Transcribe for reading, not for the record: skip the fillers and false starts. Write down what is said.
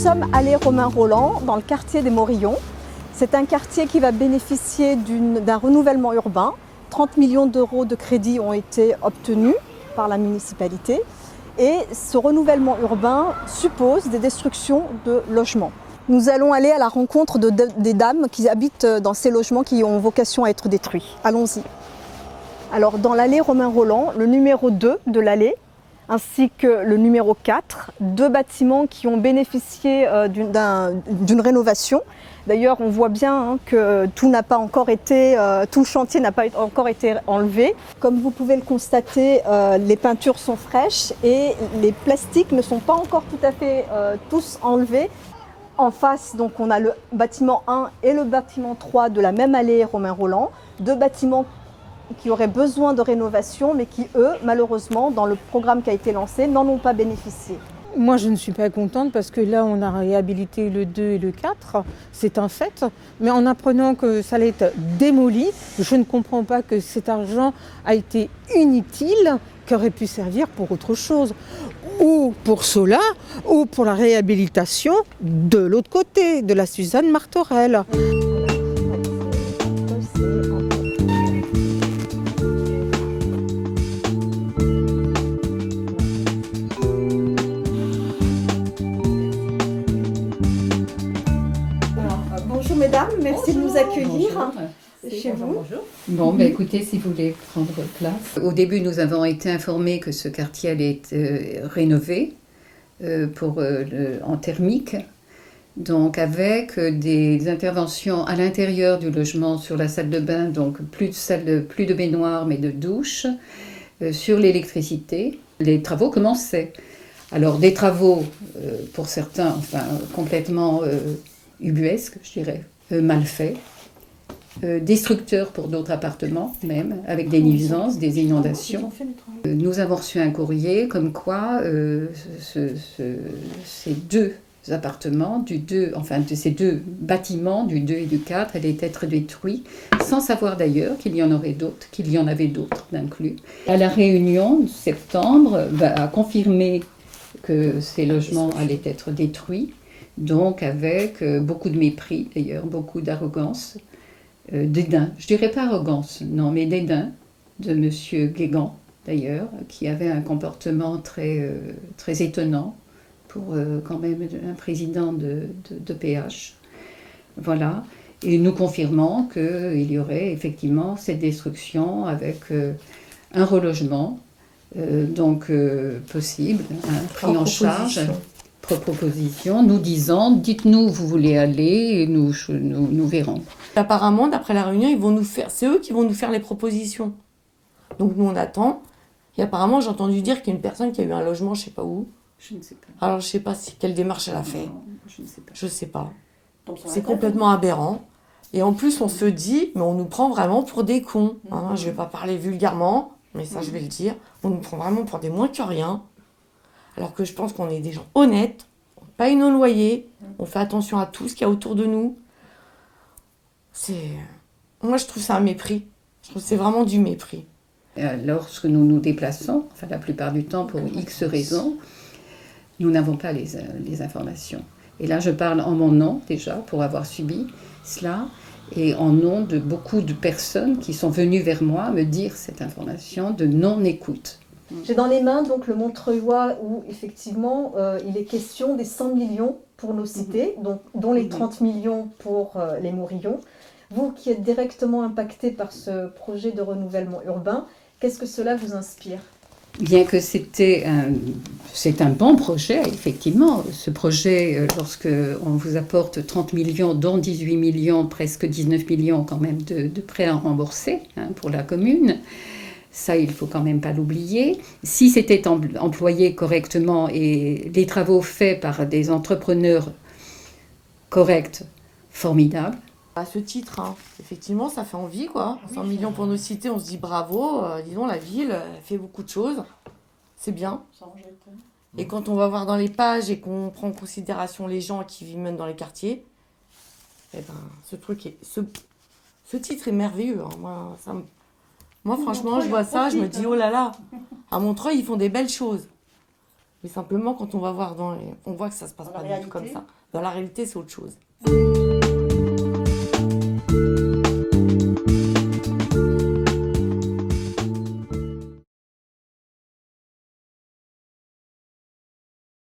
sommes allés Romain Rolland, dans le quartier des Morillons. C'est un quartier qui va bénéficier d'un renouvellement urbain. 30 millions d'euros de crédits ont été obtenus par la municipalité. Et ce renouvellement urbain suppose des destructions de logements. Nous allons aller à la rencontre des dames qui habitent dans ces logements qui ont vocation à être détruits. Allons-y. Alors dans l'allée Romain Rolland, le numéro 2 de l'allée, ainsi que le numéro 4, deux bâtiments qui ont bénéficié d'une rénovation. D'ailleurs, on voit bien que tout le chantier n'a pas encore été enlevé. Comme vous pouvez le constater, les peintures sont fraîches et les plastiques ne sont pas encore tout à fait tous enlevés. En face, donc, on a le bâtiment 1 et le bâtiment 3 de la même allée Romain Rolland, deux bâtiments qui auraient besoin de rénovation, mais qui, eux, malheureusement, dans le programme qui a été lancé, n'en ont pas bénéficié. Moi, je ne suis pas contente parce que là, on a réhabilité le 2 et le 4, c'est un fait. Mais en apprenant que ça allait être démoli, je ne comprends pas que cet argent a été inutile, qui aurait pu servir pour autre chose. Ou pour cela, ou pour la réhabilitation de l'autre côté, de la Suzanne Martorell. Bonjour mesdames, merci de nous accueillir chez vous. Bonjour. Bon, écoutez, si vous voulez prendre place. Au début, nous avons été informés que ce quartier allait être rénové en thermique, donc avec des interventions à l'intérieur du logement sur la salle de bain, donc plus de baignoire mais de douche, sur l'électricité. Les travaux commençaient. Alors des travaux, pour certains, complètement ubuesques, je dirais, mal faits, destructeurs pour d'autres appartements même, avec des nuisances, des inondations. Nous avons reçu un courrier comme quoi ces deux appartements, ces deux bâtiments, du 2 et du 4, allaient être détruits, sans savoir d'ailleurs qu'il y en avait d'autres d'inclus. À la réunion de septembre, a confirmé que ces logements allaient être détruits, donc avec beaucoup de mépris d'ailleurs, beaucoup d'arrogance, dédain, je dirais pas arrogance, non, mais dédain de M. Guégan d'ailleurs, qui avait un comportement très, très étonnant pour quand même un président de PH. Voilà, et nous confirmons qu'il y aurait effectivement cette destruction avec un relogement, possible, pris en charge. Proposition, nous disant, dites-nous où vous voulez aller et nous verrons. Apparemment, d'après la réunion, c'est eux qui vont nous faire les propositions. Donc nous on attend. Et apparemment, j'ai entendu dire qu'il y a une personne qui a eu un logement, je sais pas où. Je ne sais pas. Alors je sais pas quelle démarche elle a fait. Non, je ne sais pas. Je sais pas. C'est complètement aberrant. Et en plus, on se dit, mais on nous prend vraiment pour des cons. Hein, je vais pas parler vulgairement, mais ça je vais le dire. On nous prend vraiment pour des moins que rien. Alors que je pense qu'on est des gens honnêtes, on paye nos loyers, on fait attention à tout ce qu'il y a autour de nous. Moi, je trouve ça un mépris. Je trouve que c'est vraiment du mépris. Lorsque nous nous déplaçons, la plupart du temps pour X raisons, nous n'avons pas les informations. Et là, je parle en mon nom déjà, pour avoir subi cela, et en nom de beaucoup de personnes qui sont venues vers moi me dire cette information de non-écoute. J'ai dans les mains donc le Montreuilois où effectivement il est question des 100 millions pour nos cités, dont les 30 millions pour les Morillons. Vous qui êtes directement impacté par ce projet de renouvellement urbain, qu'est-ce que cela vous inspire ? Bien que c'est un bon projet, effectivement. Ce projet, lorsque on vous apporte 30 millions, dont 18 millions, presque 19 millions quand même de prêts à rembourser pour la commune, ça, il ne faut quand même pas l'oublier. Si c'était employé correctement et les travaux faits par des entrepreneurs corrects, formidables. À ce titre, effectivement, ça fait envie, quoi. 100 millions pour nos cités, on se dit bravo. Disons, la ville elle fait beaucoup de choses. C'est bien. Et quand on va voir dans les pages et qu'on prend en considération les gens qui vivent même dans les quartiers, ce titre est merveilleux. Moi, franchement, je vois ça, je me dis, oh là là, à Montreuil, ils font des belles choses. Mais simplement, quand on va voir on voit que ça se passe pas du tout comme ça. Dans la réalité, c'est autre chose.